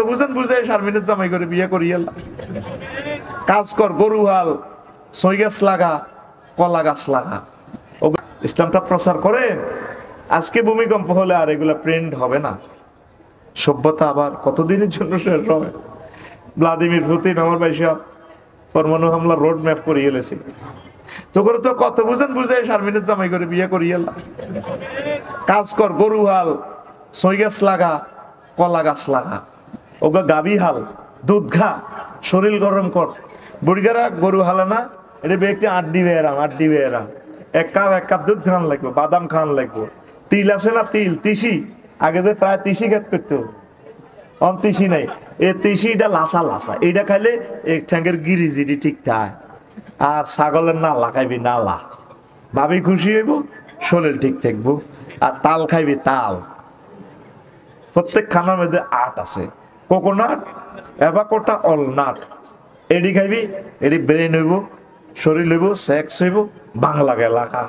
বুঝেন বুঝে শারমিনের জামাই করে বিয়ে করিয়ে কাজ কর, গরু হাল, সই গাছ লাগা, কলা গাছ লাগা, ইসলামটা প্রচার করেন। আজকে ভূমিকম্প হলে আর এগুলা প্রিন্ট হবে না, সভ্যতা আবার কতদিনের জন্য শেষ হবে। ভ্লাদিমির পুতিন আমার ভাইসা পরমাণু হামলা রোড ম্যাপ করিয়ে এলেছিল, তো করে তো কত বুঝেন বুঝে শারমিনের জামাই করে বিয়ে করিয়ে কাজ কর, গরু হাল, সই গাছ লাগা, কলা গাছ লাগা, ওগা গাভী হাল, দুধ খা, শরীর গরম কর। বুড়িগারা গরু হালে না, এটা একটি আড্ডি বেয়েরাম এক কাপ দুধ খান লাগবে, বাদাম খান লাগবে, তিল আছে না, তিসি, আগে যে প্রায় তিসি খেত করতো, তিসি নাই, এ তিসি এটা লাসা, এইটা খাইলে এক ঠ্যাঙ্গের গিরিজিডি ঠিক থাকে। আর ছাগলের নালা খাইবি, নালা ভাবি খুশি হইব, শরীর ঠিক থাকবো। আর তাল খাইবি, তাল, প্রত্যেক খানার মধ্যে আট আছে, কোকোনাট, এভাকোটা, অলনাট, এডি খাইবি, এডি ব্রেন হইব, শরীর হইব, সেক্স হইব, বাংলা এলাকা।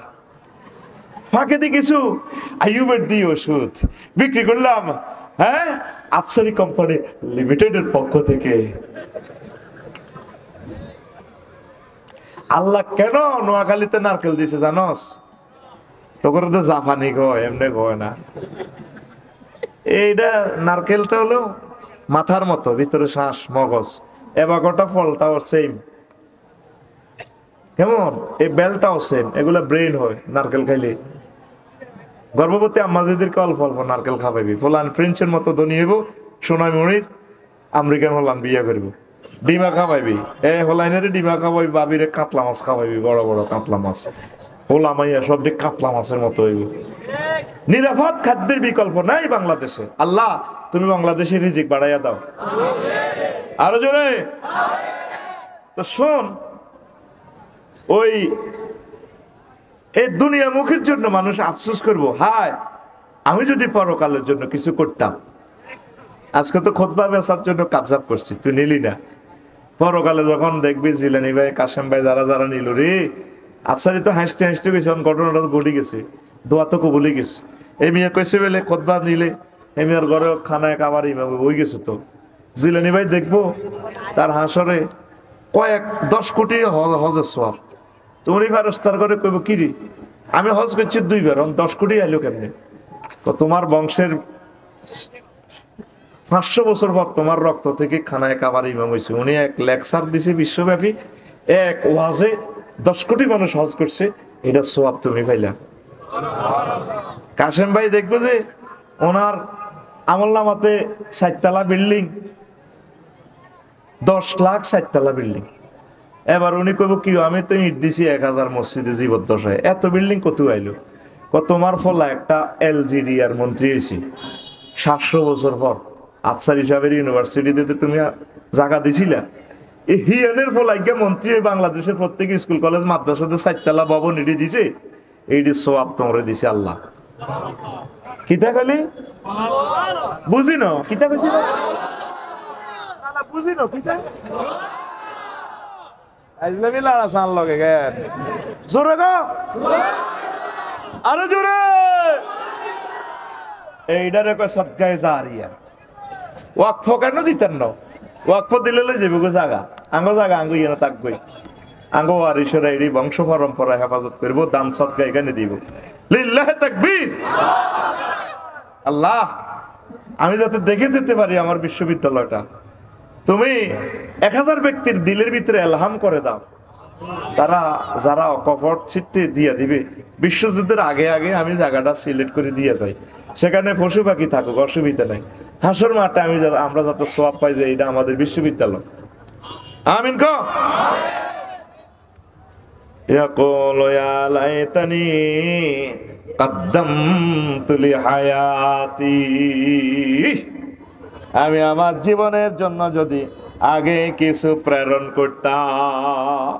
ফাঁকে দিয়ে কিছু আইয়ুবের দিয়ে ওষুধ বিক্রি করলাম, হ্যাঁ, আফসারি কোম্পানি লিমিটেডের পক্ষ থেকে। আল্লাহ কেন নোয়াখালীতে নারকেল দিছে জানস? তোর তো জাপানি কয়, এমনি কয় না। এইটা নারকেলটা হলো মাথার মতো, ভিতরে শ্বাস, মগজ, এবাকটা ফলটাও সেম, কেমন এই বেলটাও সেম, এগুলা ব্রেন হয় নারকেল খাইলে। গর্ভবতী আম্মাদেরকে অল্প অল্প নারকেল খাওয়াইবি, ফলান প্রিন্সের মতো ধনী হইব, সোনাই মনির আমেরিকান হলান বিয়া করব, ডিমা খাওয়াইবি, হোলাইনের ডিমা খাওয়াইবি, বাবিরে কাতলা মাছ খাওয়াইবি, বড় বড় কাতলা মাছ, হোলা মাইয়া সব দিক কাতলা মাছের মতো হইব। নিরাপদ খাদ্যের বিকল্প নাই বাংলাদেশে। আল্লাহ তুমি বাংলাদেশে রিজিক বাড়াইয়া দাও, আরো জোরে। তো শোন, ওই এই দুনিয়া মুখের জন্য মানুষ আফসোস করবো, হায় আমি যদি পরকালের জন্য কিছু করতাম। আজকে তো খুতবা বেচার জন্য কাবজাব করছি, তুই নিলি না। পরকালে যখন দেখবি জিলানি ভাই, কাশেম ভাই, যারা যারা নিল রে, আফসারি তো হাসতে হাসতে গেছে, ঘটনাটা ঘটে গেছে, দোয়া তো কবুলে গেছে। এই মেয়ে কইছে বলে খুতবা নিলে এই মেয়ের ঘরে খানায় খাবার ইমাম হয়ে গেছে। তো জিলানি ভাই দেখবো তার হাসরে কয়েক 10 কোটি হজের সওয়াব। তুমি ফারস্তার করে কইব কিরি আমি হজ করছি 2 বার, 10 কোটি আইলো কেমনে? তোমার বংশের 500 বছর পর তোমার রক্ত থেকে খানায় খাবার ইমাম হয়েছে। উনি এক লেকচার দিছে বিশ্বব্যাপী, এক ওয়াজে 10 কোটি মানুষ হজ করছে, এটা সওয়াব তুমি পাইলা। কাশেম ভাই দেখবো যে ওনার আমলনামাতে 7 তলা বিল্ডিং, 10 লাখ 7 তলা বিল্ডিং। এবার উনি কইব কি আমি তো ইট দিছি 1000 মসজিদে জীবদ্দশায়, এত বিল্ডিং কত আইলো? তোমার ফলা একটা এলজিডি আর মন্ত্রী হয়েছি 700 বছর পর, আফসার হিসাবের ইউনিভার্সিটিতে তুমি জায়গা দিছিলা। এই হিয়ানের ফলাইকে মন্ত্রী বাংলাদেশের প্রত্যেক স্কুল কলেজ মাদ্রাসাতে 4 তলা ভবন ইডি দিছে, এইটি সওয়াব তোমরা দিছে আল্লাহ। কিতা খালি বুঝি না, কিতা কইছি না বুঝি না, কিতা আইজলামি লাড়া সান লগে গেন, জোরে গো, আরো জোরে। এইটারে কয় সদকায়ে জারিয়া। ওয়াকফ কেন দিতেন না? ওয়াকফ দিলে যাবে গো জায়গা, আঙ্গো জায়গা আঙ্গো ইয়ে না থাকবই, আঙ্গো ওয়ারিসেরা এটি বংশ পরম্পরা হেফাজত করব, দান সদকা এখানে দিব। লিল্লাহে তাকবীর। আল্লাহ আমি যাতে দেখে যেতে পারি আমার বিশ্ববিদ্যালয়টা, তুমি 1000 ব্যক্তির দিলের ভিতরে এলহাম করে দাও, তারা যারা কফট ছিটতে দিয়ে দিবে। বিশ্বযুদ্ধের আগে আগে আমি জায়গাটা সিলেক্ট করে দিয়ে যাই, সেখানে পশু পাখি থাকুক, অসুবিধা নাই। হাসর মাঠে আমরা যাতে সওয়াব পাই যে এটা আমাদের বিশ্ববিদ্যালয়। আমিন ক ইয়াকুলু ইয়া লাইতানি কাদ্দামতু লিহায়াতি, আমি আমার জীবনের জন্য যদি আগে কিছু প্রেরণ করতাম।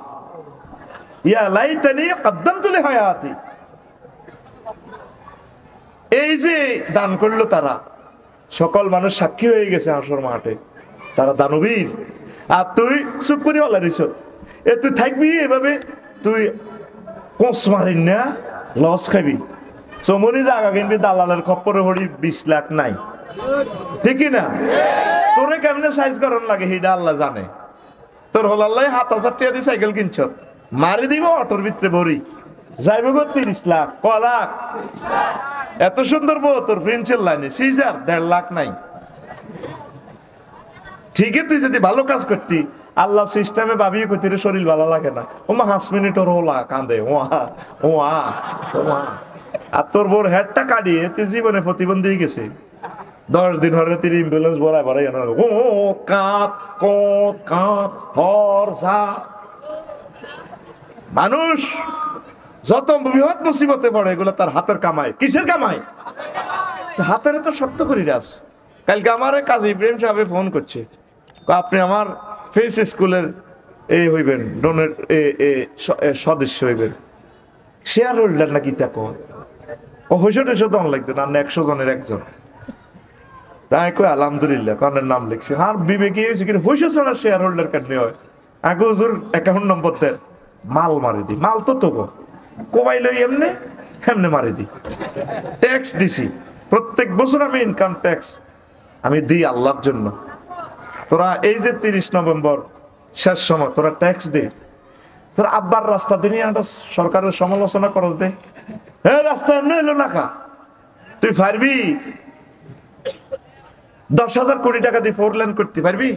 ইয়া লাইতানি কাদ্দামতু লিহায়াতি, এই যে দান করলো তারা, সকল মানুষ সাক্ষী হয়ে গেছে হাসর মাঠে, তারা দানবীর। আর তুই চুপ করে ওলা দিছ, তুই থাকবি এভাবে, তুই কোচ মারিন না, লস খাবি। চমনি জায়গা কিনবি, দালালের খপ্পরে ভরি 20 লাখ নাই, ঠিকই না? তোরে কেমনে সাইজ করন লাগে হিডা আল্লাহ জানে। তোর হলাল্লাই ৭,০০০ টাকা দিয়ে সাইকেল কিনছ, মারি দিব অটোর ভিতরে ভরি, যাইব গো ৩০ লাখ, ক লাখ? এত সুন্দর বউ তোর প্রিন্সের লাইনে, সিজার ১.৫ লাখ নাই। ঠিকই তুই যদি ভালো কাজ করতি, আল্লাহ সিস্টেমে ভাবিয়ে করতি রে শরীর ভালো লাগে না, ওমা ৫ মিনিট ওর হোলা কান্দে, ওয়া ওয়া ওয়া। আর তোর বোর হেডটা কাটিয়ে তুই জীবনে প্রতিবন্ধী হয়ে গেছে। 10 দিন হরে তুই অ্যাম্বুলেন্স ভরায় ভরাই ও কাঁত কোঁত কাঁত হর সা। মানুষ যত বৃহৎ মুসিবতে পড়ে এগুলো তার হাতের কামাই। কিসের কামাই? হাতের তো শক্ত করি রাস। কালকে আমার কাজী ইব্রাহিম সাহেব ফোন করছে, আপনি আমার ফেস স্কুলের এই হইবেন, ডোনেট সদস্য হইবেন, শেয়ার হোল্ডার নাকি তা কয়। ও হইসো দন লাগতো না, 100 জনের একজন। তাই কই আলহামদুলিল্লাহ, কানের নাম লিখছে। আর বিবেকী হয়েছে কিন্তু হইসো ছাড়া শেয়ার হোল্ডার কেন হয়? আগে হুজুর অ্যাকাউন্ট নম্বর দেন, মাল মারি দি, মাল তো তবু কোবাই লই এমনি এমনি মারি দি। ট্যাক্স দিছি প্রত্যেক বছর, আমি ইনকাম ট্যাক্স আমি দিই আল্লাহর জন্য। তোরা এই যে 30 নভেম্বর শেষ সময় তোরা ট্যাক্স দে, তোর আব্বার রাস্তা দিনই একটা সরকারের সমালোচনা করস দে, হ্যাঁ রাস্তা এমনি এলো না কা, তুই পারবি 10,000 কোটি টাকা দিয়ে 4 লেন করতে পারবি?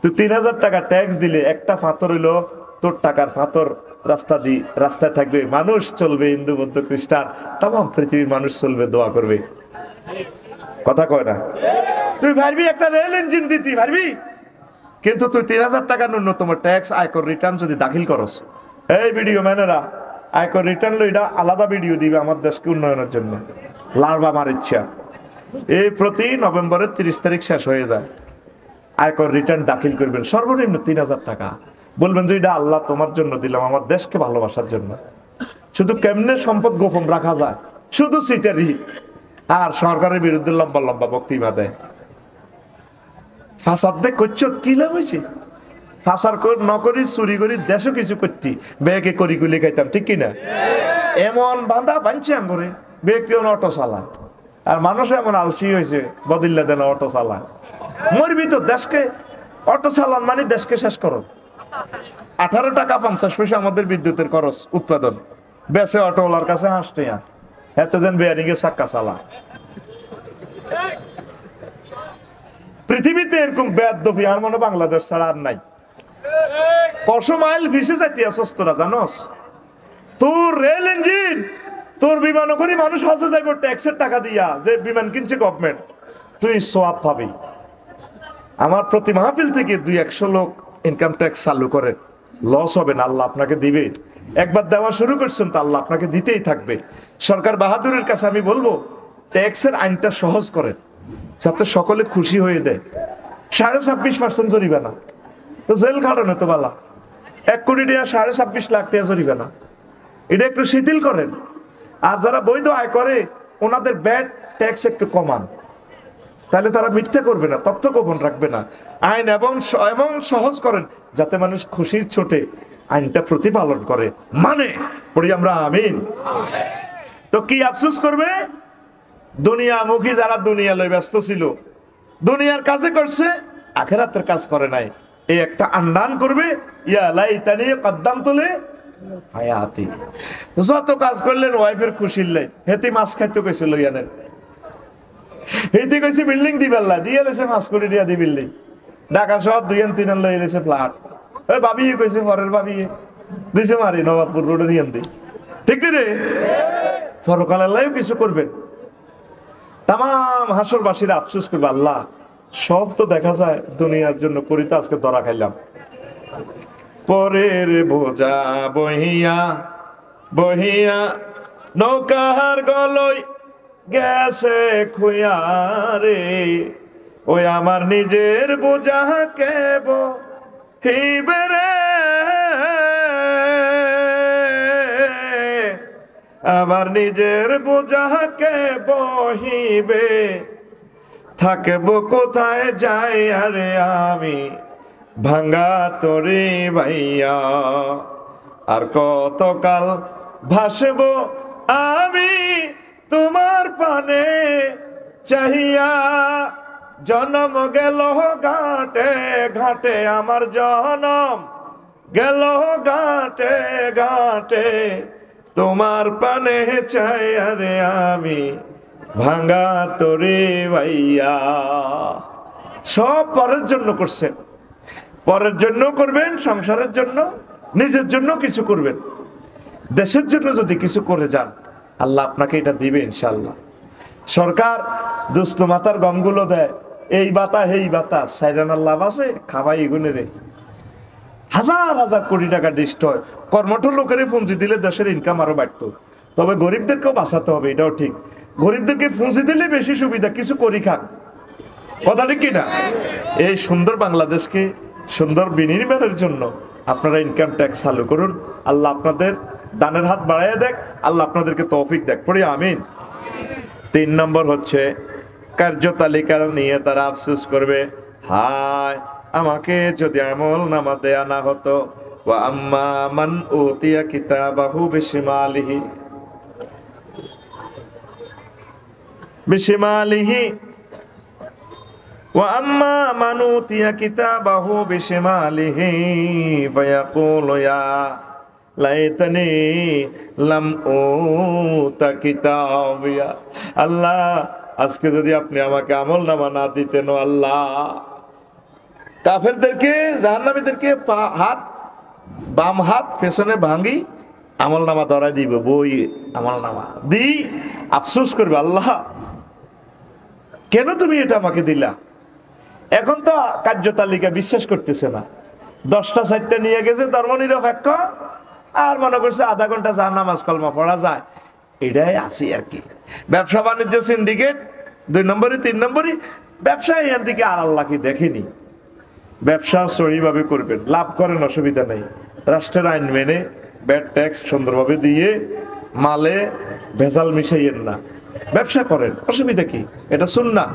তুই 3,000 টাকা ট্যাক্স দিলে একটা ফাতর হইলো তোর টাকার ফাতর, রাস্তা দি রাস্তায় থাকবে, মানুষ চলবে, হিন্দু বৌদ্ধ খ্রিস্টান তাম পৃথিবীর মানুষ চলবে, দোয়া করবে। কথা কয় না? তুই পারবি একটা রেল ইঞ্জিন দিতে পারবি, কিন্তু তুই 3,000 টাকা ন্যূনতম ট্যাক্স আয়কর রিটার্ন যদি দাখিল করস, এই ভিডিও ম্যানেরা আয়কর রিটার্ন লইটা আলাদা ভিডিও দিবে আমার দেশকে উন্নয়নের জন্য। লাড়বা আমার ইচ্ছা এই প্রতি নভেম্বরের 30 তারিখ শেষ হয়ে যায়, আয়কর রিটার্ন দাখিল করবেন সর্বনিম্ন 3,000 টাকা। বলবেন যে এটা আল্লাহ তোমার জন্য দিলাম, আমার দেশকে ভালোবাসার জন্য। শুধু কেমনে সম্পদ গোপন রাখা যায়, শুধু সিটারি আর সরকারের বিরুদ্ধে লম্বা লম্বা বক্তৃতা দেয়। ফাসাদ দেখ করছ কি লাভ হয়েছে? ফাসার নকরি চুরি করি দেশও কিছু করতি, বেগে করি গুলি খাইতাম, ঠিক কিনা? এমন বাঁধা বানছে আঙ্গরে, বেগ কেউ অটো চালা, আর মানুষ এমন আলসি হয়েছে বদিল্লা দেন অটো চালা। মরবি তো দেশকে, অটো চালান মানে দেশকে শেষ করো। 18 টাকা 50 পয়সা আমাদের বিদ্যুতের খরচ উৎপাদন, বেসে অটোওয়ালার কাছে হাসতে এত যেন বেয়ারিং এর চাক্কা চালা। পৃথিবীতে এরকম বেয়াদবি আর মনে বাংলাদেশ ছাড়া আর নাই। 100 মাইল ভিসে যাইতে আসস তোরা, জানোস? তোর রেল ইঞ্জিন, তোর বিমান করে মানুষ হজে যাইব ট্যাক্সের টাকা দিয়া, যে বিমান কিনছে গভর্নমেন্ট, তুই সোয়াব পাবি। আমার প্রতি মাহফিল থেকে 200 লোক ইনকাম ট্যাক্স চালু করেন, লস হবে না, আল্লাহ আপনাকে দিবে। একবার দেওয়া শুরু করছেন তো আল্লাহ আপনাকে দিতেই থাকবে। সরকার বাহাদুরের কাছে আমি বলবো ট্যাক্সের আইনটা সহজ করেন, যাতে সকলে খুশি হয়ে দেয়। 26.5% জরিমানা, তো জেল খাটানো তো বালা। 1 কোটি টাকা 26.5 লাখ টাকা জরিমানা, এটা একটু শিথিল করেন। আর যারা বৈধ আয় করে ওনাদের ব্যাড ট্যাক্স একটু কমান, তাহলে তারা মিথ্যা করবে না, তথ্য গোপন রাখবে না। আইন এমন সহজ করেন যাতে মানুষ খুশির ছোটে আইনটা প্রতিপালন করে, মানে পড়ি আমরা আমিন। তো কি আফসোস করবে? দুনিয়ামুখী যারা দুনিয়া লই ব্যস্ত ছিল, দুনিয়ার কাজে করছে, আখিরাতের কাজ করে নাই। এই একটা আন্দান করবে, ইয়া লাইতানি কদ্দামতু লি হায়াতি। যত কাজ করলেন ওয়াইফের খুশির লাই, হেতি মাছ খাইতে কইছে লইয়ানেন, হেতি কইছে বিল্ডিং দিবেল্লা দিয়ে লেছে 5 কোটি টাকা দি বিল্ডিং, ঢাকা শহর 2-3 লই লেছে ফ্ল্যাট। ওই ভাবি কইছে পরের ভাবি দিছে মারি নবাবপুর রোডে দিয়ে দি, ঠিক রে? পরকালের লাইও কিছু করবেন। তাম হাসরবাসীরা আফসোস করবে, আল্লাহ সব তো দেখা যায় দুনিয়ার জন্য করি, তো আজকে ধরা খাইলাম। পরের বোঝা বহিয়া বহিয়া নৌকার গলই গেছে খুইয়া রে, ওই আমার নিজের বোঝা কে বহিবে রে, আমার নিজের বোঝা কে বহিবে, থাকবো কোথায় যাই আরে আমি ভাঙ্গা তরে ভাইয়া, আর কতকাল ভাসবো আমি তোমার পানে চাহিয়া, জনম গেল ঘাটে ঘাটে, আমার জনম গেল ঘাটে ঘাটে, তোমার পানে চাই আরে আমি ভাঙা তোরে ভাইয়া। সব পরের জন্য করছেন, পরের জন্য করবেন, সংসারের জন্য, নিজের জন্য কিছু করবেন। দেশের জন্য যদি কিছু করে যান, আল্লাহ আপনাকে এটা দিবে ইনশাআল্লাহ। সরকার দুস্থ মাতার গমগুলো দেয়, এই বাতা এই বাতা, সাইরানার লাভ আছে, খাবাই এগুনে রে। হাজার হাজার কোটি টাকা ডিস্ট্রয়। কর্মঠ লোকের পুঁজি দিলে দেশের ইনকাম আরো বাড়তো। তবে গরিবদেরকেও বাঁচাতে হবে, এটাও ঠিক। গরিবদেরকে পুঁজি দিলে বেশি সুবিধা, কিছু করি খাক, কথা ঠিক কিনা? এই সুন্দর বাংলাদেশকে সুন্দর বিনির্মাণের জন্য আপনারা ইনকাম ট্যাক্স চালু করুন। আল্লাহ আপনাদের দানের হাত বাড়াইয়া দেখ, আল্লাহ আপনাদেরকে তৌফিক দেখ, পড়ি আমিন। 3 নম্বর হচ্ছে কার্যতালিকা নিয়ে তারা আফসোস করবে, হায় আমাকে যদি আমল নামা দেয়া না হতো। ওয়া আম্মা মান উতিয়া কিতাবাহু বিশিমালিহি বিশিমালিহি ওয়া আম্মা মান উতিয়া কিতাবাহু বিশিমালিহি ফায়াকুলু ইয়া লাইতানি লাম উতা কিতাবিয়া। আল্লাহ আজকে যদি আপনি আমাকে আমল নামা না দিতেন, আল্লাহ কাফেরদেরকে জাহান্নামীদেরকে হাত বাম হাত পেছনে ভাঙি আমল নামা ধরাই দিব, বই আমল নামা দি আফসোস করবে, আল্লাহ কেন তুমি এটা আমাকে দিলা। এখন তো কার্যতালিকা বিশ্বাস করতেছে না। 10টা 4টা নিয়ে গেছে ধর্মনিরপেক্ষ, আর মনে করছে আধা ঘন্টা যা নামাজ কলমা পড়া যায়, এটাই আছি আর কি। ব্যবসা বাণিজ্য সিন্ডিকেট 2 নম্বরই 3 নম্বরই ব্যবসা, এখান থেকে আর আল্লাহ কি দেখেনি। ব্যবসা সহিভাবে করবেন, লাভ করেন, অসুবিধা নেই। রাষ্ট্রের আইন মেনে ব্যাড ট্যাক্স সুন্দরভাবে দিয়ে মালে ভেজাল মিশাইয়েন না, ব্যবসা করেন, অসুবিধা কি? এটা সুন্নাহ,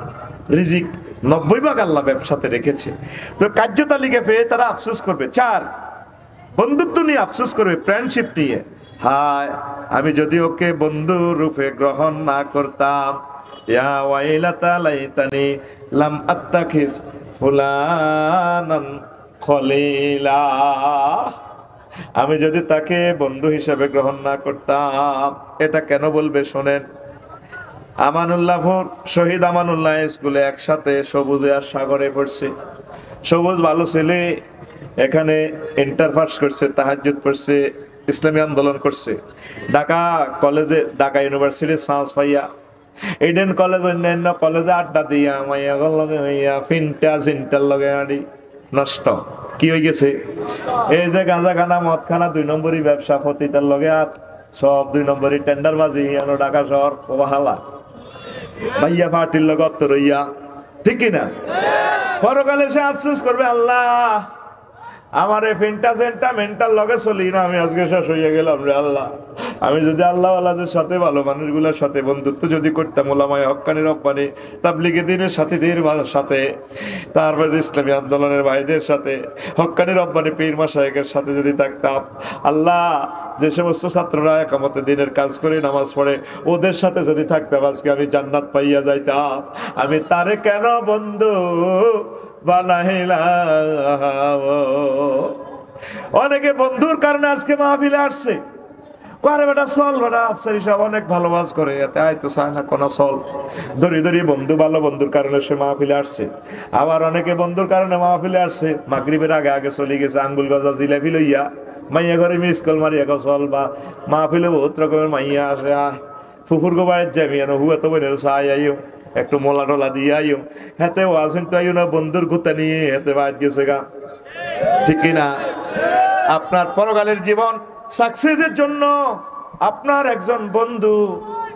রিজিক 90 ভাগ আল্লাহ ব্যবসাতে রেখেছে। তো কার্যতালিকা পেয়ে তারা আফসোস করবে। 4 বন্ধুত্ব নিয়ে আফসোস করবে, ফ্রেন্ডশিপ নিয়ে, হায় আমি যদি ওকে বন্ধু রূপে গ্রহণ না করতাম। ইয়া ওয়াইলাতা লাইতানি লাম আত্তাখিজ ফুলানান খলিলা, আমি যদি তাকে বন্ধু হিসেবে গ্রহণ না করতাম। এটা কেন বলবে শোনেন। আমানুল্লাহর শহীদ আমানুল্লাহ স্কুলে একসাথে সবুজে আর সাগরে পড়ছে। সবুজ ভালো ছেলে, এখানে ইন্টার পাস করছে, তাহাজ্জুদ পড়ছে, ইসলামী আন্দোলন করছে। ঢাকা কলেজে, ঢাকা ইউনিভার্সিটি চান্স পাইয়া ইডেন কলেজ অন্যান্য কলেজে আড্ডা দিয়া মাইয়া লগে হইয়া ফিনটা জিনটার লগে আড়ি নষ্ট। কি হয়ে গেছে? এই যে গাঁজা খানা মদ খানা 2 নম্বরই ব্যবসা, ফতিতার লগে আর সব 2 নম্বরই টেন্ডার বাজি, ঢাকা শহর ওবাহালা ভাইয়া পার্টির লগে অত্তর হইয়া, ঠিক কিনা? পরকালে সে আফসোস করবে, আল্লাহ আমার এই ফিনটা সেন্টা মেন্টাল লগে চলি না, আমি আজকে শেষ হইয়া গেলাম রে আল্লাহ। আমি যদি আল্লাহ আল্লাহদের সাথে, ভালো মানুষগুলোর সাথে বন্ধুত্ব যদি করতাম, ওলামায়ে হক্কানি রব্বানি তাবলীগে দ্বীনের সাথীদের সাথে, তারপর ইসলামী আন্দোলনের ভাইদের সাথে, হক্কানি রব্বানি পীর মাশায়েখের সাথে যদি থাকতাম, আল্লাহ যে সমস্ত ছাত্ররা একামতে দিনের কাজ করে নামাজ পড়ে ওদের সাথে যদি থাকতাম, আজকে আমি জান্নাত পাইয়া যাইতাম। আমি তারে কেন বন্ধু বানাইলাম? অনেকে বন্ধুর কারণে আজকে মাহফিলে আসছে, আরে বেটা চল বেটা, আফসারি সাহেব অনেক ভালো ওয়াজ করে, এতে হয়তো চায় না কোনো চল। দড়ি বন্ধু, ভালো বন্ধুর কারণে সে মাহফিলে আসছে। আবার অনেকে বন্ধুর কারণে মাহফিলে আসছে, মাগরিবের আগে আগে চলে গেছে আঙ্গুল গজা জিলাপি লইয়া, মাইয়া ঘরে মিস কল মারিয়া চল। বা মাহফিলে বহুত রকমের মাইয়া আসে, ফুফুর গোবাইয়ের জামিয়া হুয়া তো বোনের চাই আইও, একটু মোলা টোলা দিয়ে আইও, হেতে ওয়াজ তো আইও না, বন্ধুর গুতা নিয়ে হেতে বাদ গেছে গা, ঠিক কিনা? আপনার পরকালের জীবন সাকসেসের জন্য আপনার একজন বন্ধু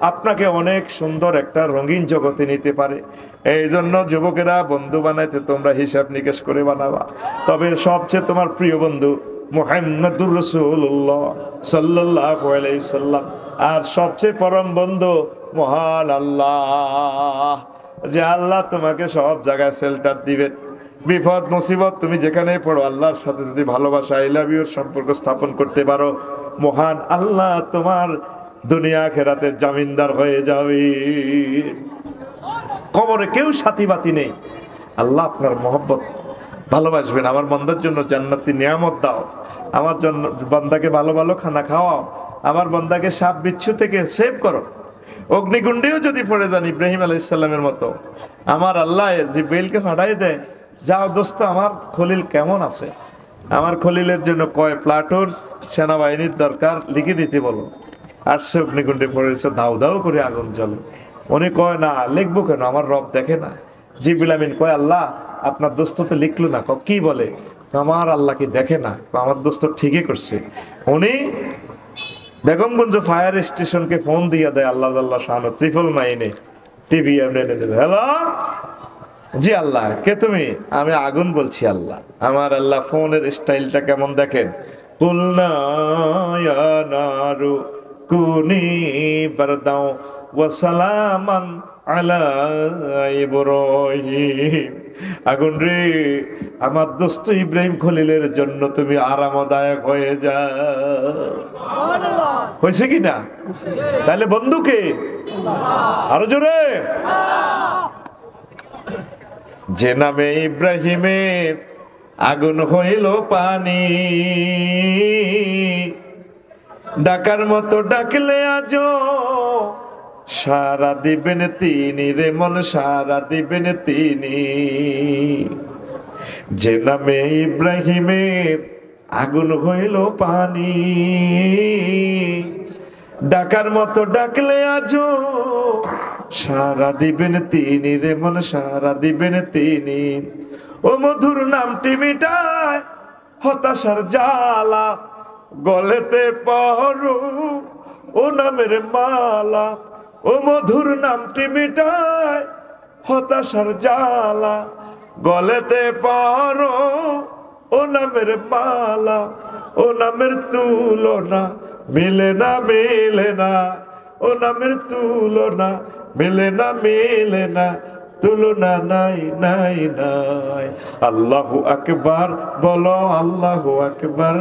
আপনাকে অনেক সুন্দর একটা রঙিন জগতে নিতে পারে। এই জন্য যুবকেরা বন্ধু বানাইতে তোমরা হিসাব নিকেশ করে বানাবা। তবে সবচেয়ে তোমার প্রিয় বন্ধু মুহাম্মদুর রাসূলুল্লাহ সাল্লাল্লাহু আলাইহি সাল্লাম, আর সবচেয়ে পরম বন্ধু মহান আল্লাহ। যে আল্লাহ তোমাকে সব জায়গায় শেল্টার দিবেন, বিপদ মুসিবত তুমি যেখানে পড়ো, আল্লাহর সাথে যদি ভালোবাসা, আই লাভ ইউর সম্পর্ক স্থাপন করতে পারো, মহান আল্লাহ তোমার দুনিয়া আখিরাতের জামিনদার হয়ে যাবে। কবরে কেউ সাথী বাতি নেই। আল্লাহ আপনার মহব্বত ভালোবাসবেন, আমার বান্দার জন্য জান্নাতি নিয়ামত দাও, আমার জন্য বান্দাকে ভালো ভালো খানা খাওয়াও, আমার বান্দাকে সাপ বিচ্ছু থেকে সেভ করো। অগ্নিকুণ্ডেও যদি পড়ে যান ইব্রাহিম আলাইহিস সালামের মতো, আমার আল্লাহ জিব্রাইলকে পাঠাই দেয়, যাও দোস্ত আমার খলিল কেমন আছে, আমার খলিলের জন্য কয় প্লাটুন সেনাবাহিনীর দরকার লিখে দিতে বলো। আর সে অগ্নিকুণ্ডে পড়েছে, দাউ দাউ করে আগুন জ্বলে। উনি কয় না লিখবো কেন, আমার রব দেখে না। জিবরিল আমিন কয় আল্লাহ আপনার দোস্ত তো লিখলো না। কি বলে, আমার আল্লাহ কি দেখে না? আমার দোস্ত ঠিকই করছে। উনি বেগমগঞ্জ ফায়ার স্টেশনকে ফোন দিয়ে দেয়, আল্লাহ আল্লাহ শাহানু 999 টিভি। হ্যালো, জি আল্লাহ, কে তুমি? আমি আগুন বলছি আল্লাহ। আমার আল্লাহ ফোনের স্টাইলটা কেমন দেখেন, কুলনা ইয়া নারু কুনি বারদাও ওয়া সালামান আলা ইব্রাহিম। আগুন রে, আমার দোস্ত ইব্রাহিম খলিলের জন্য তুমি আরামদায়ক হয়ে যাও। হয়েছে কি না? তাহলে বন্ধুকে আরো জোরে, যে নামে ইব্রাহিমের আগুন হইল পানি, ডাকার মতো ডাকলে আজ সারা দিবেন তিনি রে মন, সারা দিবেন তিনি। যে নামে ইব্রাহিমের আগুন হইল পানি, ডাকার মতো ডাকলে আজ সারা দিবেন তিনি রে মন, সারা দিবেন তিনি। ও মধুর নামটি মিটায় হতাশার জ্বালা, গলেতে পরো ও নামের মালা। ও মধুর নামটি মিটায় হতাশার জ্বালা, গলেতে পরো ও নামের মালা। ও নামের তুলনা মিলে না, মিলে না, ও নামের তুলনা মিলে না, মিলে না, তুলনা নাই নাই নাই। আল্লাহু আকবার বলো, আল্লাহু আকবার,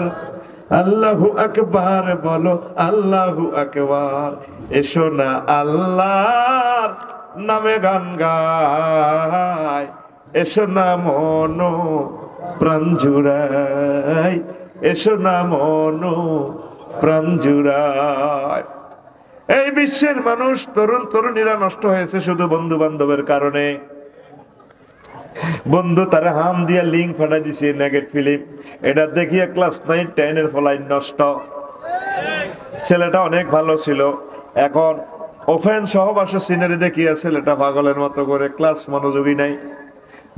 আল্লাহু আকবার বলো, আল্লাহু আকবার। এসো না আল্লাহর নামে গান গায়, এসো না মন প্রাণ জুড়াই, এসো না মন প্রাণ জুড়াই। এই বিশ্বের মানুষ, তরুণ তরুণীরা নষ্ট হয়েছে শুধু বন্ধু বান্ধবের কারণে। বন্ধু তারা হাম দিয়া লিঙ্ক ফাটাই দিছে নেগেট ফিল্ম, এটা দেখিয়ে ক্লাস 9 10 এর ফলাই নষ্ট। ছেলেটা অনেক ভালো ছিল, এখন ওফেন সহবাসের সিনারি দেখিয়ে ছেলেটা পাগলের মতো করে, ক্লাস মনোযোগী নাই।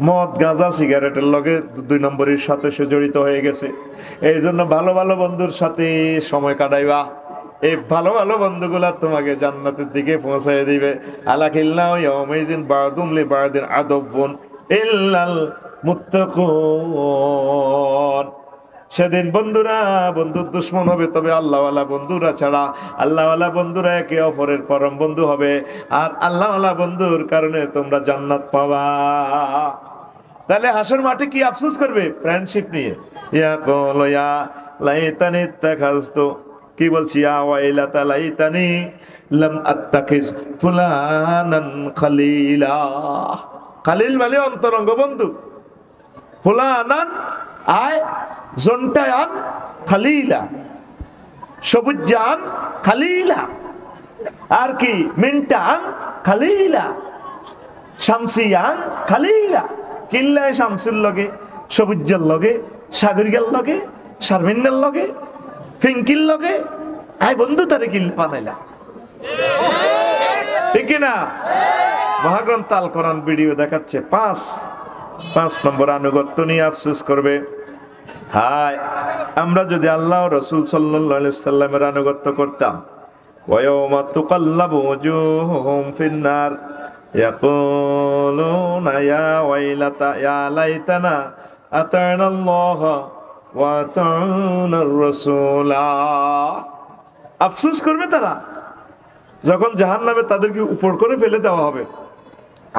মদ গাঁজা সিগারেটের লগে 2 নম্বরের সাথে সে জড়িত হয়ে গেছে। এই জন্য ভালো ভালো বন্ধুর সাথে সময় কাটাইবা, এই ভালো ভালো বন্ধুগুলা তোমাকে জান্নাতের দিকে পৌঁছায় দিবে। আলাকিল্লাহ ইয়াউমাইজিন বা'দুম লি বা'দিন আদাবুন ইল্লাল মুত্তাকুন। সেদিন বন্ধুরা বন্ধুর দুশ্মন হবে, তবে আল্লাহওয়ালা বন্ধুরা ছাড়া। আল্লাহওয়ালা বন্ধুরা একে অপরের পরম বন্ধু হবে, আর আল্লাহওয়ালা বন্ধুর কারণে তোমরা জান্নাত পাবা। তাহলে হাসর মাঠে কি আফসোস করবে? ফ্রেন্ডশিপ নিয়ে। ইয়া কল ইয়া লাইতানি তাখাজতু, কি বলছি, ইয়া ওয়াইলাতা লাইতানি লাম আত্তাখিজ ফুলানান খালিলা। খালিল মানে অন্তরঙ্গ বন্ধু, ফুলানান আয় জন্টায়ান খালিলা, সবুজান খালিলা, আর কি মিন্টান খালিলা, শামসিয়ান খালিলা। কিল্লায় শামসুর লগে, সবুজের লগে, সাগরিকার লগে, শারমিনের লগে, ফিঙ্কির লগে আয় বন্ধু, তারে কিল্লা বানাইলা, ঠিক না? মহাগ্রন্থ আল কোরআন ভিডিও দেখাচ্ছে 5 নম্বর আনুগত্য নিয়ে আফসোস করবে। হায়, আমরা যদি আল্লাহ রাসূল সাল্লাল্লাহু আলাইহি সাল্লামের আনুগত্য করতাম, ওয়ায়াউমা তুকাল্লাবু ওয়াজুহুহুম ফিন্নার ইয়াকুলুনা ইয়া ওয়াইলাতা ইয়া লাইতানা আতা'নাল্লাহ ওয়া আতা'নার রাসূলা। আফসোস করবে তারা যখন জাহান্নামে তাদেরকে উপর করে ফেলে দেওয়া হবে,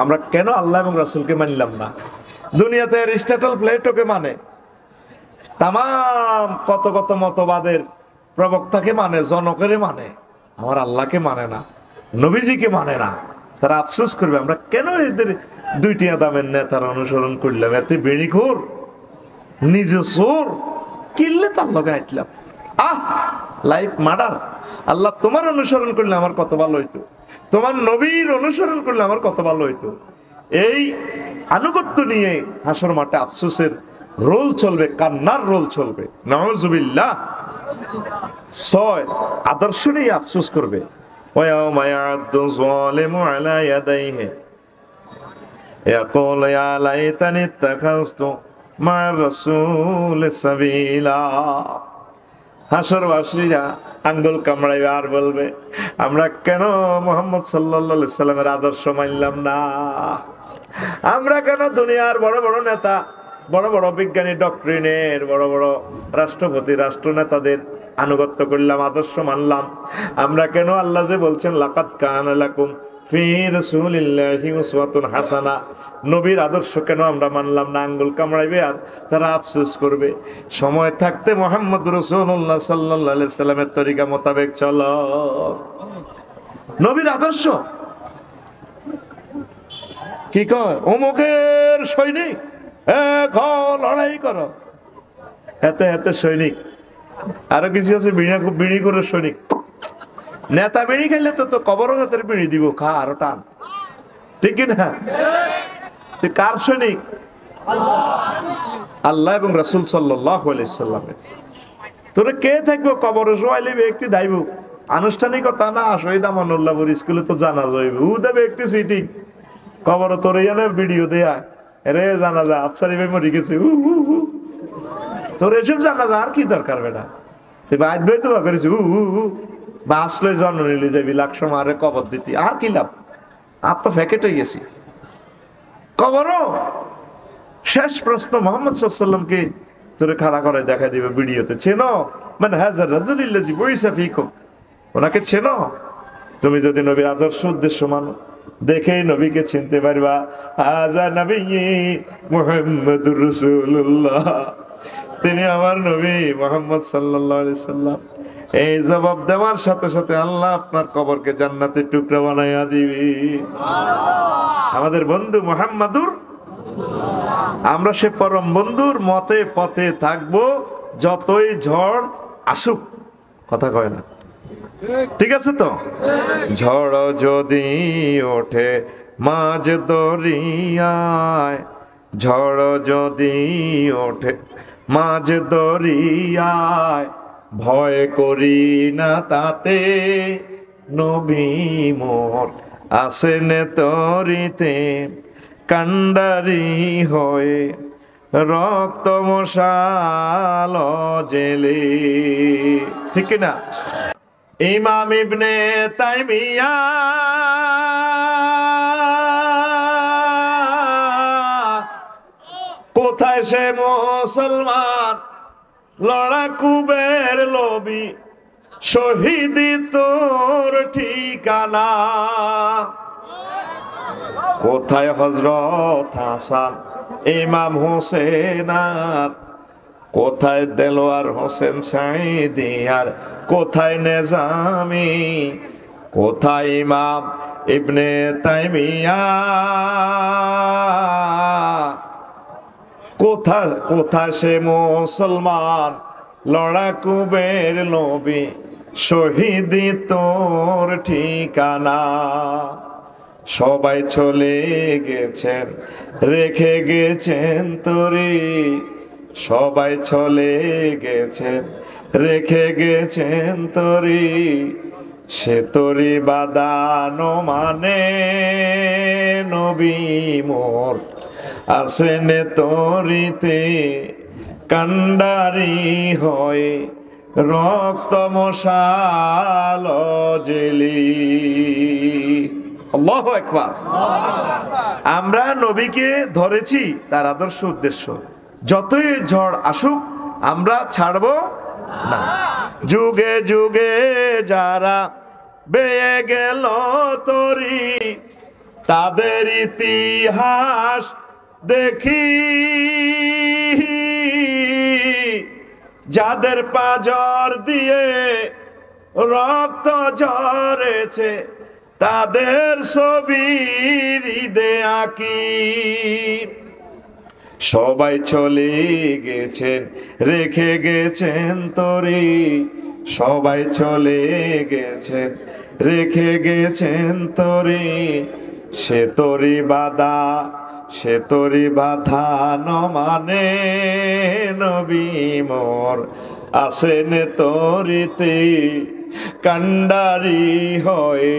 আমরা কেন আল্লাহ এবং রাসূলকে মানলাম না? দুনিয়াতে অ্যারিস্টটল প্লেটোকে মানে, তাম কত কত মতবাদের প্রবক্তাকে মানে, জনকের মানে, আমার আল্লাহকে মানে না, নবীজিকে মানে না। তারা আফসোস করবে আমরা কেন এদের দুইটিয়া দামের নেতার অনুসরণ করলাম, এতে বেড়িখোর নিজ সোর কিনলে তার লগে হাঁটলাম। Life murder. আল্লাহ তোমার অনুসরণ করলে আমার কত ভালো হইতো, তোমার নবীর অনুসরণ করলে আমার কত ভালো হইতো। এই আনুগত্য নিয়ে হাসর মাঠে আফসোসের রোল চলবে, কান্নার রোল চলবে। নাউজুবিল্লাহ। 6 আদর্শ নিয়ে আফসোস করবে। ওয়ায়াউমা ইয়া'আদ্দু যালিমু আলা ইয়াদাইহি ইয়াকুলু ইয়া লাইতানি ইত্তাখাযতু মা'আর রাসূলি সাবিলা। হাসরবাসীরা আঙ্গুল কামড়াইবে আর বলবে আমরা কেন মুহাম্মদ সাল্লাল্লাহু আলাইহি সাল্লামের আদর্শ মানলাম না, আমরা কেন দুনিয়ার বড় বড় নেতা, বড় বড় বিজ্ঞানী, ডক্টরিনের বড় বড় রাষ্ট্রপতি, রাষ্ট্রনেতাদের আনুগত্য করলাম, আদর্শ মানলাম। আমরা কেন আল্লাহ যে বলছেন লাকাদ কানা লাকুম ফি রাসূলিল্লাহি উসওয়াতুন হাসানা, নবীর আদর্শ কেন আমরা মানলাম না, আঙ্গুল কামড়াইবে আর তারা আফসোস করবে। সময় থাকতে মুহাম্মদ রাসূলুল্লাহ সাল্লাল্লাহু আলাইহি সাল্লামের তরিকা মোতাবেক চলো। নবীর আদর্শ কি কয়, অমুকের সৈনিক লড়াই করো, এতে এতে সৈনিক। আরো কিছু আছে বিড়ি করে সৈনিক। নেতা বিড়ি খাইলে তো কবরও নেতার বিড়ি দিব, খা আরো টান, ঠিক কিনা? তুই কার সৈনিক? আল্লাহ এবং রাসূল সাল্লাল্লাহু আলাইহি সাল্লামের। তোরে কে থাকবো কবরে শোয়াইলে ব্যক্তি দাইব, আনুষ্ঠানিকতা না। শহীদ আমানুল্লাহপুর স্কুলে তো জানা যাইবে, উ দেবে একটি সিটিং কবর তোর এনে ভিডিও দেয়া রে জানা যা আফসারি ভাই মরে গেছে, তোর এসব জানা যা আর কি দরকার বেটা, তুই বাইর ভাই তো করেছি বা আসলে জন্ম নিলে যাবি লাখ মারে কবর দিতি, আর কি লাভ? আর তো ফ্যাকেট হয়ে গেছি। কবরও শেষ প্রশ্ন মুহাম্মদ সাল্লাল্লাহু আলাইহি ওয়াসাল্লামকে তোরে খাড়া করে দেখা দিবে ভিডিওতে, চেনো মানে হাজার রাজুলিল্লাজি বইসা ফিকুম, ওনাকে চেনো? তুমি যদি নবীর আদর্শ উদ্দেশ্য মানো, দেখেই নবীকে চিনতে পারবা। হাজা নবী মুহাম্মদুর রাসূলুল্লাহ, তিনি আমার নবী মুহাম্মদ সাল্লাল্লাহু আলাইহি সাল্লাম। এই জবাব দেওয়ার সাথে সাথে আল্লাহ আপনার কবরকে জান্নাতের টুকরা বানাইয়া দিবে। আমাদের বন্ধু মুহাম্মাদুর, আমরা সে পরম বন্ধুর মতে পথে থাকবো যতই ঝড় আসুক। কথা কয় না? ঠিক আছে তো? ঝড় যদি ওঠে মাঝ দরিয়ায়, ঝড় যদি ওঠে মাঝ দরিয়ায়, ভয় করি না তাতে, নবী মোর আসেন তরিতে, কান্ডারি হয়ে রক্ত মশাল জেলে। ঠিক না? ইমাম ইবনে তাইমিয়া কোথায় সে মুসলমান, লড়াকুবের লবি, শহীদি তোর ঠিকানা। কোথায় হযরত হাসান, ইমাম হোসেন, আর কোথায় দেলোয়ার হোসেন সাইদি, আর কোথায় নেজামি, কোথায় ইমাম ইবনে তাইমিয়া, কোথায় সে মুসলমান, লড়াকুবের নবী, শহীদি তোর ঠিকানা। সবাই চলে গেছেন রেখে গেছেন তরি, সবাই চলে গেছেন রেখে গেছেন তরি, সে তরি বাদানো মানে নবী মোর আসেন তরিতে, কান্ডারি হয়ে রক্ত মশাল জেলি। আল্লাহু আকবার। আমরা নবীকে ধরেছি তার আদর্শ উদ্দেশ্য, যতই ঝড় আসুক আমরা ছাড়ব না। যুগে যুগে যারা বেয়ে গেল তরি, তাদের ইতিহাস দেখি, যাদের পাজর দিয়ে রক্ত ঝরেছে, তাদের ছবি হৃদয়ে আঁকি। সবাই চলে গেছেন রেখে গেছেন তরি, সবাই চলে গেছেন রেখে গেছেন তরি। সে তরি বাধা, সে তরি বাধা মানে নবী মোর আসেন তরিতে, কান্ডারি হয়ে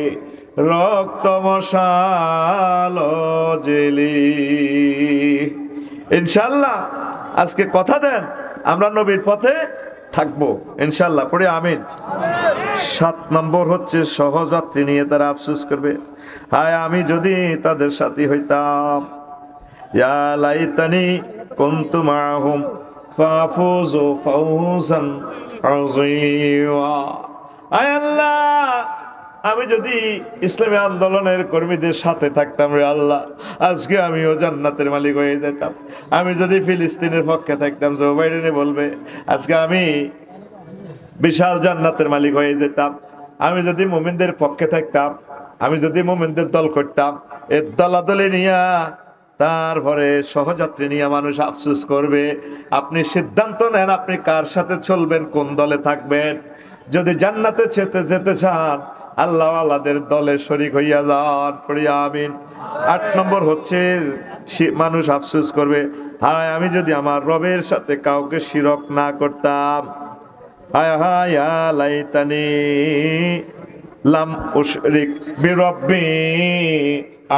রক্ত মশাল জেলি। ইনশাল্লাহ আজকে কথা দেন আমরা নবীর পথে থাকবো ইনশাল্লাহ, পড়ে আমিন। 7 নম্বর হচ্ছে সহযাত্রী নিয়ে তারা আফসোস করবে, হায় আমি যদি তাদের সাথী হইতাম। ইয়া লাইতানি কুনতু মাআহুম ফাফুযু ফাওজান আযীমা। আয় আল্লাহ, আমি যদি ইসলামী আন্দোলনের কর্মীদের সাথে থাকতাম রে আল্লাহ, আজকে আমিও জান্নাতের মালিক হয়ে যেতাম। আমি যদি ফিলিস্তিনের পক্ষে থাকতাম, জো বাইডেনে বলবে আজকে আমি বিশাল জান্নাতের মালিক হয়ে যেতাম। আমি যদি মুমিনদের পক্ষে থাকতাম, আমি যদি মুমিনদের দল করতাম, এর দলাদলি নিয়া তারপরে সহযাত্রী নিয়ে মানুষ আফসোস করবে। আপনি সিদ্ধান্ত নেন আপনি কার সাথে চলবেন, কোন দলে থাকবেন। যদি জান্নাতে যেতে চান আল্লাহ আল্লাহদের দলে শরীক হইয়া যান, পড়ি আমিন। 8 নম্বর হচ্ছে মানুষ আফসোস করবে, হায় আমি যদি আমার রবের সাথে কাউকে শিরক না করতাম। হায় হায় লাইতানি লাম উশরিক বিরব্বি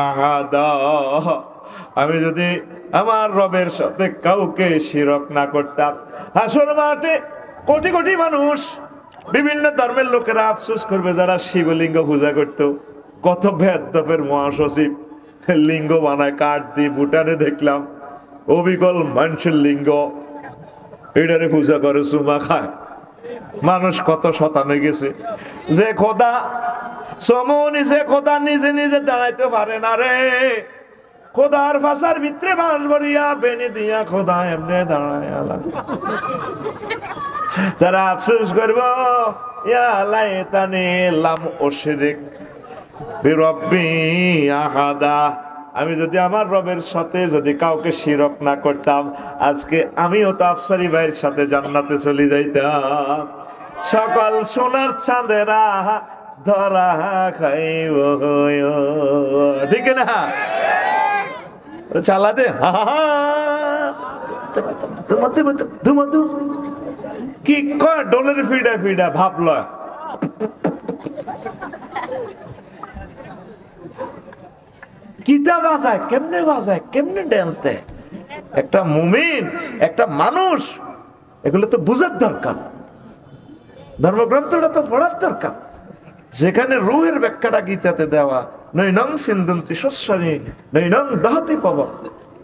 আহাদা। আমি যদি আমার রবের সাথে কাউকে শিরক না করতাম। হাসর মাঠে কোটি কোটি মানুষ, বিভিন্ন ধর্মের লোকেরা আফসোস করবে যারা শিবলিঙ্গ পূজা করত। কত ভেদভাবের মহাসচিব লিঙ্গ বানায় কাঠ দিয়ে, ভুটানে দেখলাম অবিকল মানুষের লিঙ্গ, এটারে পূজা করে, চুমা খায়। মানুষ কত শতান হয়ে গেছে। যে খোদা সমনি, যে খোদা নিজে নিজে দাঁড়াইতে পারে না রে, খোদার ভাষার ভিতরে বাঁশ ভরিয়া বেনি দিয়া খোদা এমনি দাঁড়ায়। তারা আফসোস করব, ইয়া লাইতানি লাম উশরিক বিরব্বি আহাদা। আমি যদি আমার রবের সাথে যদি কাউকে শিরক না করতাম, আজকে আমিও তো আফসারি ভাইয়ের সাথে জান্নাতে চলে যাইতাম। সকাল সোনার চাঁদেরা ধরা খাইব, ঠিক না? চালাতে কি কয় ডোলের ফিডা ফিডা ভাবল। কিতা বাজায়, কেমনে বাজায়, কেমনে ড্যান্স দেয় একটা মুমিন, একটা মানুষ। এগুলো তো বুঝার দরকার, ধর্মগ্রন্থটা তো পড়ার দরকার। যেখানে রুহের ব্যাখ্যাটা গীতাতে দেওয়া, নৈনং সিন্ধন্তি শস্যানি নৈনং দহতি পব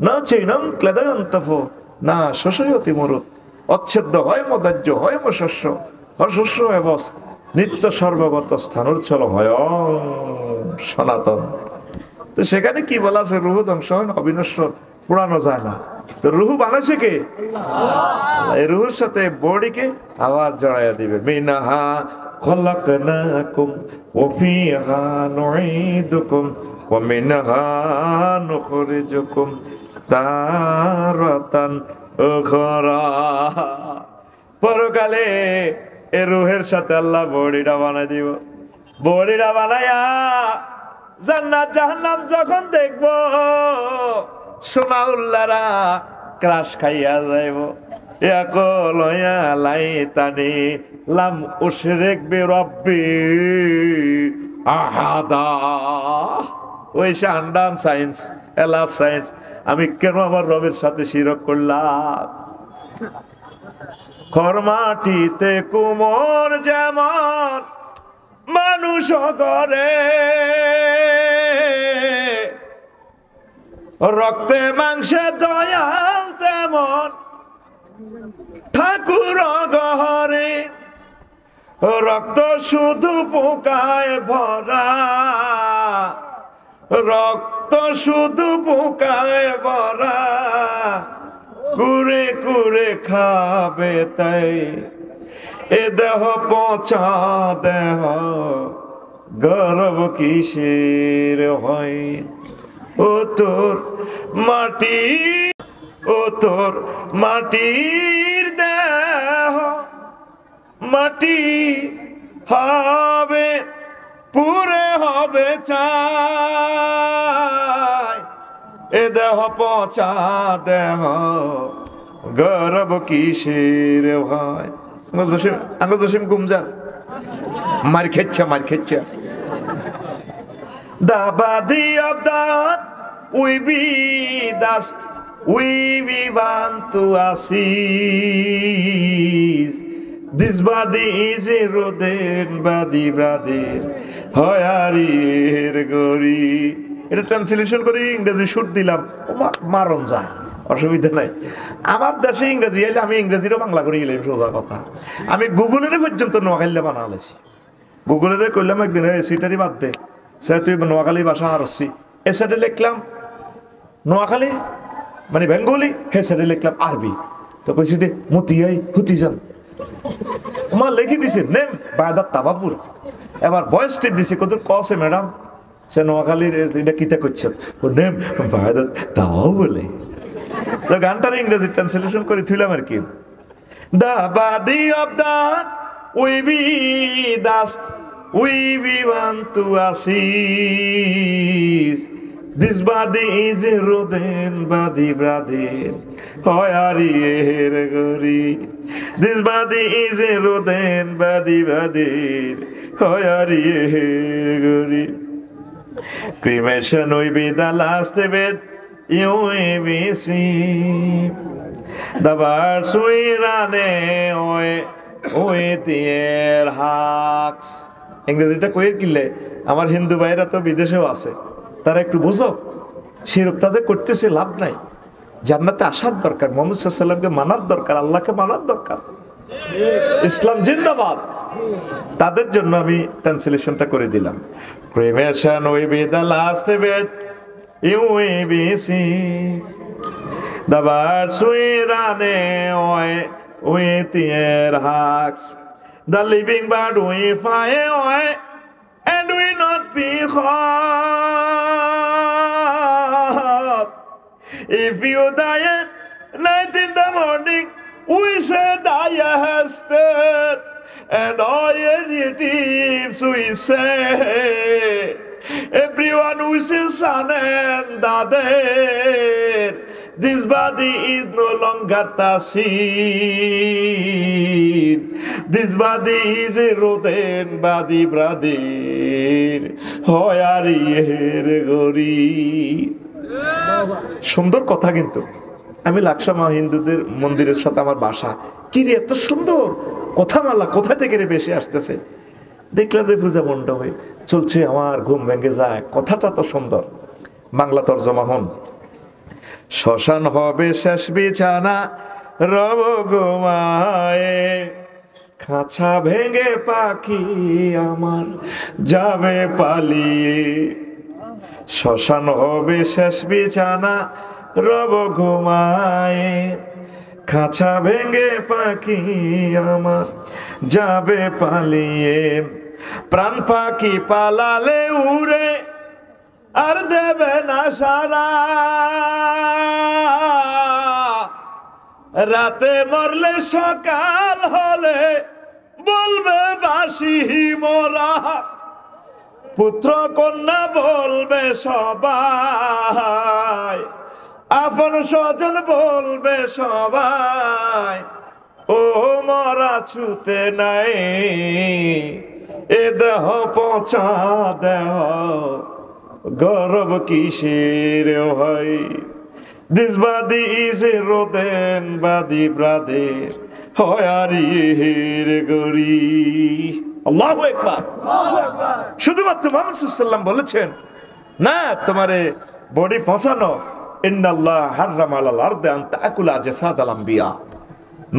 না চৈনং ক্লেদয়ন্তফ না শোষয়তি মরুত। অচ্ছেদ্য হয় মদাহ্য হয় মশস্য অশস্য এবস নিত্য সর্বগত স্থানুচ্ছল ভয়ং সনাতন। তো সেখানে কি বলা আছে, রুহু ধ্বংস হয় না, অবিনশ্বর, পুরানো যায় না। তো রুহু বানাইছে কে? এই রুহুর সাথে বডিকে আবার জড়াইয়া দিবে। মিনাহা খলাকনাকুম ওয়া ফিহা নুঈদুকুম ওয়া মিনহা নুখরিজুকুম তারাতান উখরা। পরকালে এই রুহের সাথে আল্লাহ বডিটা বানাই দিব। বডিটা বানাইয়া জান্নাত জাহান্নাম যখন দেখব, সোনাউল্লারা ক্রাশ খাইয়া যাইব। ইয়াকুল ইয়া লাইতানি লাম উশরিক বিরব্বি আহাদা। ওই আন্ডান সায়েন্স, এলা সায়েন্স, আমি কেন আমার রবের সাথে শিরক করলাম? খরমাটিতে কুমোর যেমন মানুষ করে, রক্তে মাংসে দয়াল তেমন ঠাকুর গহরে। রক্ত শুধু পোকায় ভরা, রক্ত শুধু পোকায় ভরা, কুরে কুরে খাবে তাই এ দেহ পচা দেহ গর্ব কিসের হয়? ও তোর মাটি, ও তোর মাটির দেহ মাটি হবে, পুরে হবে চাই। এ দেহ পচা দেহ গর্ব কিসের হয়? জসিম গুমজার মার খেচ্ছে, মার খেচ্ছে। The body of that we be dust, we want to assist. This body is a rodent body, brother. হয়ারির গরি। এটা ট্রান্সলেশন করে ইংরেজি শুট দিলাম, মারণ যায়, অসুবিধা নাই। আমার দেশে ইংরেজি এলে আমি ইংরেজিরও বাংলা করে গেলাম, সোজা কথা। আমি গুগলের পর্যন্ত নোয়াখালী বানা আলেছি। গুগলের কইলাম একদিন সিটারি বাদ দে, সে তুই নোয়াখালী ভাষা হারছি, এ সাইডে লিখলাম নোয়াখালী মানে বেঙ্গলি, হে সাইডে লিখলাম আরবি। তো কইছি দে মতিয়াই হুতি যান মা লিখে দিছে নেম বায়দাত তাবাপুর। এবার ভয়েস টেপ দিছে, কত কসে ম্যাডাম সে নোয়াখালীর এটা কিতা করছে, ও নেম বায়দাত তাও বলে। তো গানটার ইংরেজি ট্রান্সলেশন করে থইলাম আর কি। The body of that we be dust, we want to assist. This body is a rodent body, brother. হয়ারির গরি। This body is a rodent body, brother. হয়ারির গরি। Cremation will be the last event you will be seen. The birds will run away with their hawks. ইংরেজিটা কইর কিলে আমার হিন্দু ভাইরা তো বিদেশেও আছে, তারা একটু বুঝো শিরকটা যে করতেছে লাভ নাই। জান্নাতে আসার দরকার, মুহাম্মদ সাল্লাল্লাহু আলাইহি ওয়াসাল্লামকে মানার দরকার, আল্লাহকে মানার দরকার। ইসলাম জিন্দাবাদ। তাদের জন্য আমি ট্রান্সলেশনটা করে দিলাম। Cremation will be the last event you will be seen. The birds will run away with their hawks. The living bird will fly away and will not be caught. If you die at night in the morning, we say die has dead. And all your relatives we say, everyone wishes son and daughter. This body is no longer the seen. This body is a rodent body, brother. হয়ারির গরি। সুন্দর কথা কিন্তু। আমি লাকসামা হিন্দুদের মন্দিরের সাথে আমার বাসা, কি রে এত সুন্দর কথামালা কোথা থেকে রে বেশি আসতেছে। দেখলাম রে পূজা মন্ডপ হয়ে চলছে, আমার ঘুম ভেঙে যায়, কথাটা তো সুন্দর। বাংলা তর্জমা হন। শ্মশান হবে শেষ বিছানা রব ঘুমায়ে, খাঁচা ভেঙে পাখি আমার যাবে পালিয়ে। শ্মশান হবে শেষ বিছানা রব ঘুমায়ে, খাঁচা ভেঙে পাখি আমার যাবে পালিয়ে। প্রাণ পাখি পালালে উড়ে আর দেবে না সারা, রাতে মরলে সকাল হলে বলবে বাসি মোরা। পুত্র কন্যা বলবে সবাই, আপন স্বজন বলবে সবাই, ও মরা ছুতে নাই এ দেহ পচা দেহ গর্ব কিসের হয়? This body is a rodent body, brother. হয়ারির গরি। আল্লাহু আকবার। শুধুমাত্র মুহাম্মদ সাল্লাল্লাহু আলাইহি ওয়াসাল্লাম বলেছেন না তোমারে বডি ফসানো। ইন্নাল্লাহ হারাম আলাল আরদি আন তাকুলা জাসাদাল আম্বিয়া।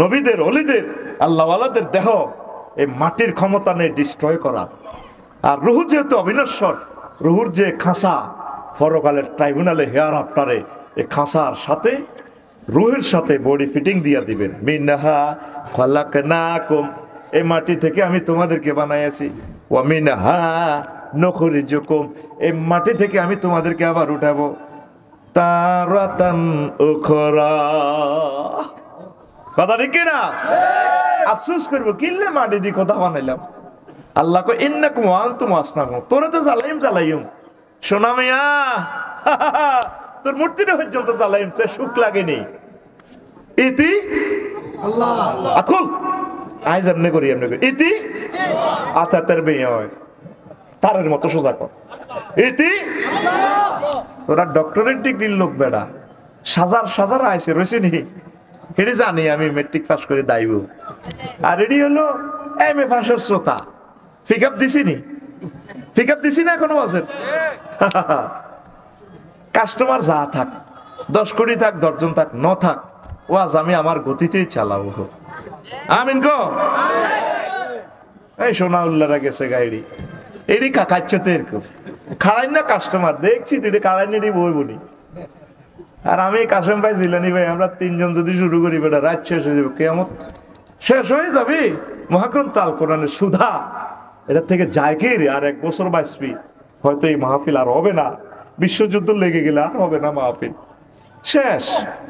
নবীদের ওলিদের আল্লাহওয়ালাদের দেহ এই মাটির ক্ষমতা নেই ডিস্ট্রয় করার। আর রুহ যেহেতু অবিনশ্বর, রুহুর যে খাঁচা পরকালের ট্রাইব্যুনালে হেয়ার আফটারে এই খাঁচার সাথে রুহের সাথে বডি ফিটিং দিয়ে দিবেন। মিনহা খালাকনাকুম, এই মাটি থেকে আমি তোমাদেরকে বানাইছি। ওয়া মিনহা নুখরিজুকুম, এই মাটি থেকে আমি তোমাদেরকে আবার উঠাবো তারাতান উখরা। কথা ঠিক কি না? আফসোস করবো কিল্লে মাটি দিয়ে কথা বানাইলাম। আল্লাহ কো ইন্নাকুম ওয়া আনতুম আসনাকুম, তোরে তো জ্বালাইম সোনা মিয়া, তোর মূর্তিটা পর্যন্ত জ্বালাইম, সুখ লাগেনি। ইতি আল্লাহ আকুল আইজ এমনি করি ইতি আতাতের বেয়ে হয় তারের মতো সোজা কর ইতি। তোরা ডক্টরেট ডিগ্রির লোক বেড়া, সাজার আইসে রয়েছে নি, এটি জানি আমি মেট্রিক পাস করে দাইব। আর এটি হলো MA পাশের শ্রোতা। পিক আপ দিছি না এখনো বছর। কাস্টমার যা থাক, 10 কোটি থাক, 10 জন থাক, ন থাক, ওয়াজ আমি আমার গতিতেই চালাবো। আমিন কো। এই সোনা উল্লারা গেছে গাড়ি, এটি কাকাচ্ছতে এরকম খাড়াই না কাস্টমার দেখছি তুই কাড়াই নেই বই বলি। আর আমি কাশেম ভাই জিলানি ভাই আমরা 3 জন যদি শুরু করি বেটা রাত শেষ হয়ে যাবে, কেমন শেষ হয়ে যাবে। মহাগ্রন্থ আল কোরআনের সুধা এটা থেকে যায় কি রে, আর 1 বছর বাঁচবি, হয়তো এই মাহফিল আর হবে না, বিশ্বযুদ্ধ লেগে গেলে আর হবে না মাহফিল, শেষ,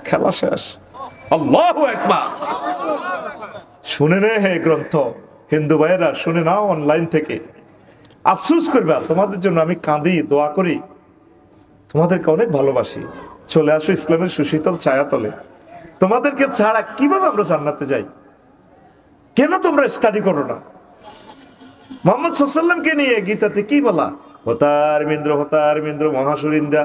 খেলা শেষ। আল্লাহু আকবার। শুনে নে হে গ্রন্থ, হিন্দু ভাইয়েরা শুনে নাও অনলাইন থেকে। আফসোস করবে তোমাদের জন্য আমি কাঁদি, দোয়া করি, তোমাদেরকে অনেক ভালোবাসি। চলে আসো ইসলামের সুশীতল ছায়াতলে। তোমাদেরকে ছাড়া কিভাবে আমরা জান্নাতে যাই? কেন তোমরা স্টাডি করো না? মুহাম্মদ সাল্লাল্লাহু আলাইহি ওয়াসাল্লামকে নিয়ে গীতাতে কি বলা? হতার মিন্দ্র মহাসুরিন্দা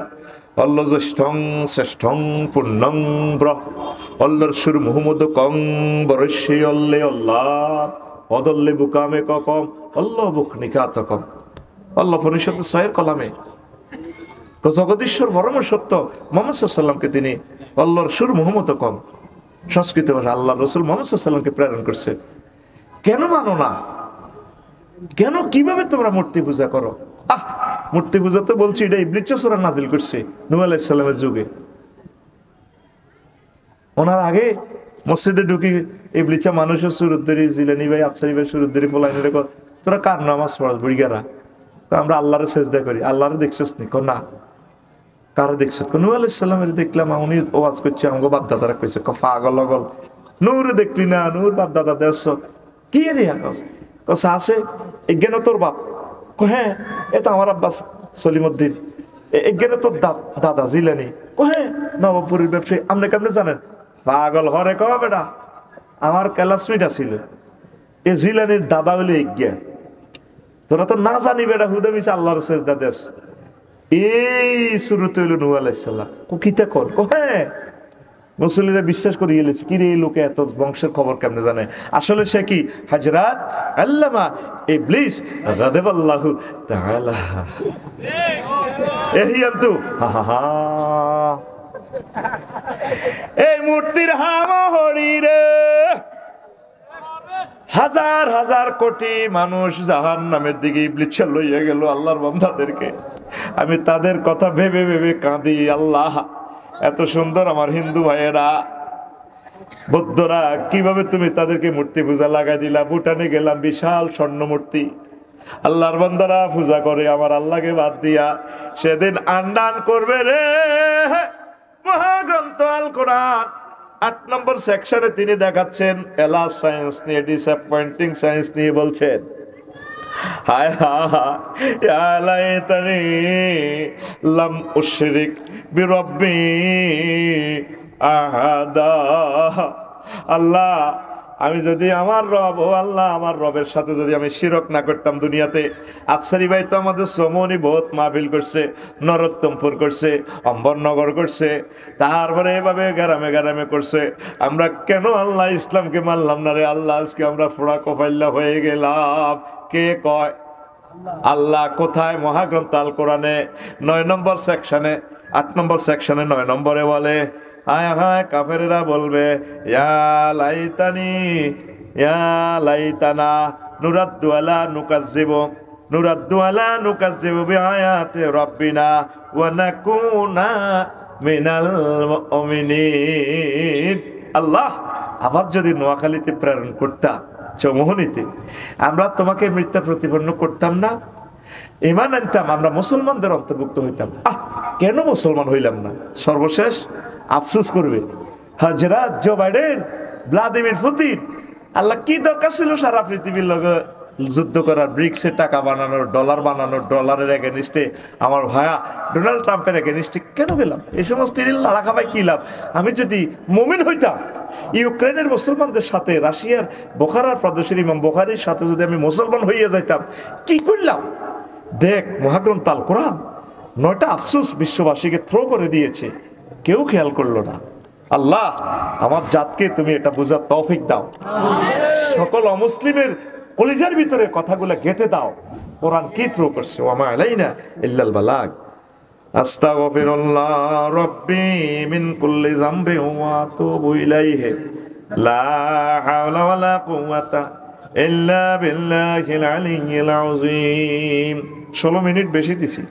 অল্ল জ্যেষ্ঠং শ্রেষ্ঠং পূর্ণং ব্রহ অল্লর সুর মুহম্মদ কং বরস্যে অল্লে অল্লাহ অদল্লে বুকামে ককম অল্ল বুক নিকাতকম। আল্লাহ পরিষদ 6 কলামে জগদীশ্বর পরম সত্য মুহাম্মদ সাল্লাল্লাহু আলাইহি ওয়াসাল্লামকে তিনি আল্লাহর সুর মুহম্মদ কম, সংস্কৃত ভাষা আল্লাহ রাসূল মুহাম্মদ সাল্লাল্লাহু আলাইহি ওয়াসাল্লামকে প্রেরণ করছে। কেন মানো না? কেন কিভাবে তোমরা মূর্তি পূজা করো? মূর্তি পূজা তো বলছি এটা ইবলীস সূরা নাজিল করছে নূহ আলাইহিস সালামের যুগে। ওনার আগে মসজিদে ঢুকি ইবলীস মানুষের সুরত ধরে জিলানী ভাই আফসারি ভাই সুরত ধরে ফলাইনে রেখো, তোরা কার নামাজ পড়াস বুড়িগারা? আমরা আল্লাহরে সেজদা করি। আল্লাহরে দেখছিস নি? না। কারে দেখছ? নূহ আলাইহিস সালামের দেখলাম, উনি ওয়াজ করছে, আমগো বাপ দাদারা কইছে পাগল গল নূরে দেখলি না? নূর বাপ দাদা দেখছ কি রে? কসা আছে এজ্ঞান তোর বাপ? হ্যাঁ, এটা আমার আব্বাস সলিমউদ্দিন। এজ্ঞান তোর দাদা জিলানি? হ্যাঁ, নবপুরের ব্যবসায়ী। আপনি কেমনে জানেন? পাগল হরে ক বেটা, আমার ক্লাসমেট আছিল, এ জিলানির দাদা হইলে এজ্ঞান। তোরা তো না জানি বেটা, হুদা মিশে আল্লাহর সেজদা দেশ। এই শুরুতে হইল নূহ আলাইহিস সালাম। কিতা কর? হ্যাঁ, মুসলিমরা বিশ্বাস করে গেলেছে কি রে, এই লোকে এত বংশের খবর কেমনে জানে? আসলে সে কি হযরত আল্লামা ইবলিস রাদিয়াল্লাহু তাআলা। এহিয়ান্তু এই মূর্তির হামহরি রে, হাজার হাজার কোটি মানুষ জাহান্নামের দিকে ইবলীস লইয়া গেল আল্লাহর বান্দাদেরকে। আমি তাদের কথা ভেবে ভেবে কাঁদি। আল্লাহ, এত সুন্দর আমার হিন্দু ভাইয়েরা, বৌদ্ধরা, কিভাবে তুমি তাদেরকে মূর্তি পূজা লাগাই দিলা। ভুটানে গেলাম, বিশাল স্বর্ণ মূর্তি, আল্লাহর বান্দারা পূজা করে আমার আল্লাহকে বাদ দিয়া। সেদিন আন্দান করবে রে। মহাগ্রন্থ আল কোরআন 8 নম্বর সেকশনে তিনি দেখাচ্ছেন এলা সায়েন্স নিয়ে, ডিসঅ্যাপয়েন্টিং সায়েন্স নিয়ে বলছেন, হায় ইয়া লাইতানি লাম উশরিক বিরব্বি আহাদা। আল্লাহ, আমি যদি আমার রব, ও আল্লাহ, আমার রবের সাথে যদি আমি শিরক না করতাম দুনিয়াতে। আফসারি ভাই তো আমাদের সমনি বহুত মাহফিল করছে, নরোত্তমপুর করছে, অম্বরনগর করছে, তারপরে এভাবে গ্রামে গ্রামে করছে। আমরা কেন আল্লাহ ইসলামকে মানলাম না রে আল্লাহ? আজকে আমরা ফোড়া কফাইল্লা হয়ে গেলাম। কে কয়? আল্লাহ কোথায়? মহাগ্রন্থ আল কোরআনে 9 নম্বর সেকশনে, 8 নম্বর সেকশনে 9 নম্বরে বলে, হায় হায় কাফেরেরা বলবে, ইয়া লাইতানি ইয়া লাইতানা নুরাদ্দু আলা নুকাজ্জিবু বিআয়াতি রাব্বিনা ওয়া নাকুনা মিনাল মুমিনিন। আল্লাহ, আবার যদি নোয়াখালীতে প্রেরণ করতাম, চৌমোহনীতে, আমরা তোমাকে মিথ্যা প্রতিপন্ন করতাম না, ঈমান আনতাম, আমরা মুসলমানদের অন্তর্ভুক্ত হইতাম। কেন মুসলমান হইলাম না? সর্বশেষ আফসোস করবে হাজরাত জো বাইডেন, ভ্লাদিমির পুতিন। আল্লাহ কি দরকার ছিল সারা পৃথিবীর লগে যুদ্ধ করার, ব্রিক্সের টাকা বানানোর, ডলার বানানোর, ডলারের এগেনিস্টে আমার ভায়া ডোনাল্ড ট্রাম্পের এগেনিস্টে কেন গেলাম? এই সমস্ত লড়া খাবাই কি লাভ? আমি যদি মুমিন হইতাম, ইউক্রেনের মুসলমানদের সাথে, রাশিয়ার বোখারার প্রদেশের ইমাম বুখারীর সাথে যদি আমি মুসলমান হইয়া যাইতাম, কি করলাম? দেখ মহাগ্রন্থ আল কোরআন 9টা আফসোস বিশ্ববাসীকে থ্রো করে দিয়েছে, কেউ খেয়াল করলো না। আল্লাহ আমার জাতকে তুমি এটা বোঝার তৌফিক দাও, সকল অমুসলিমের কলিজার ভিতরে কথাগুলো গেঁথে দাও। কোরআন কি থ্রো করছে? ওয়ামা আলাইনা ইল্লাল বালাগ। আস্তাগফিরুল্লাহ রাব্বি মিন কুল্লি যামবি ওয়া আতুবু ইলাইহি লা হাওলা ওয়ালা কুওয়াতা ইল্লা বিল্লাহিল আলিয়্যিল আযীম। 16 মিনিট বেশি দিছি।